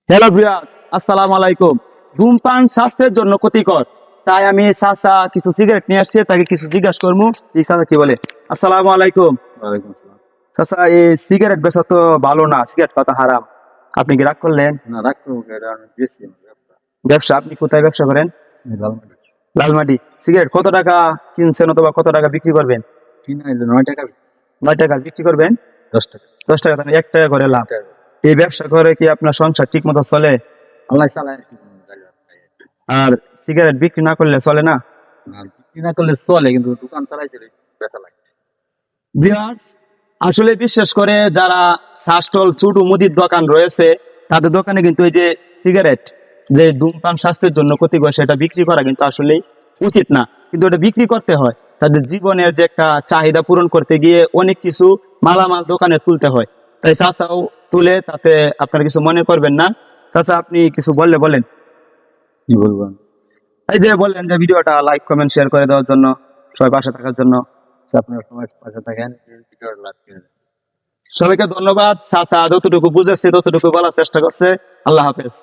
Hello viewers, আসসালামু আলাইকুম। ধূমপান স্বাস্থ্যের জন্য ক্ষতিকর, তাই আমি চাচা কিছু সিগারেট নিয়ে আসছি, তাকে কিছু জিজ্ঞাসা করবো। এই চাচা কি বলে? আসসালামু আলাইকুম। ওয়ালাইকুম আসসালাম। চাচা, এই সিগারেট বেচা তো ভালো না, সিগারেট খাওয়া হারাম। আপনি কি রাগ করলেন? না, রাখবো এটা আমি বেশি আমার ব্যবসা। ব্যবসা আপনি কোথায় ব্যবসা করেন? এই লালমাটি লালমাটি। সিগারেট কত টাকা কিনছেন অথবা কত টাকা বিক্রি করবেন? কিনা হইলো 9 টাকা, 9 টাকা বিক্রি করবেন। 10 টাকা। 10 টাকা, তাহলে 1 টাকা করে লাভ। 1 টাকা। এই ব্যবসা করে কি আপনার সংসার ঠিক মতো চলে? আল্লাহ চালায় কি কোনো জায়গা নাই। আর সিগারেট বিক্রি না করলে চলে না? আর বিক্রি না করলে চলে, কিন্তু দোকান চালাইতে বেচা লাগে। ভিউয়ার্স, আসলে বিশেষ করে যারা শাসটল ছোট মুদির দোকান রয়েছে, তাদের দোকানে কিন্তু এই যে সিগারেট, যে ধূমপান স্বাস্থ্যের জন্য ক্ষতিকর, সেটা বিক্রি করা কিন্তু আসলে উচিত না, কিন্তু এটা বিক্রি করতে হয়। তাদের জীবনের যে একটা চাহিদা পূরণ করতে গিয়ে অনেক কিছু মালামাল দোকানে তুলতে হয়, তাই চাচাও তুলে, তাতে আপনারা কিছু মনে করবেন না। চাচা, আপনি কিছু বললে বলেন। কি বলবো আমি? এই যে বললেন যে ভিডিওটা লাইক কমেন্ট শেয়ার করে দেওয়ার জন্য, সবাই পাশে থাকার জন্য। আপনার সময় পাশে থাকেন, ভিডিও লাভ করে দেন। সবাইকে ধন্যবাদ। চাচা যতটুকু বুঝেছে ততটুকু বলার চেষ্টা করছে। আল্লাহ হাফেজ।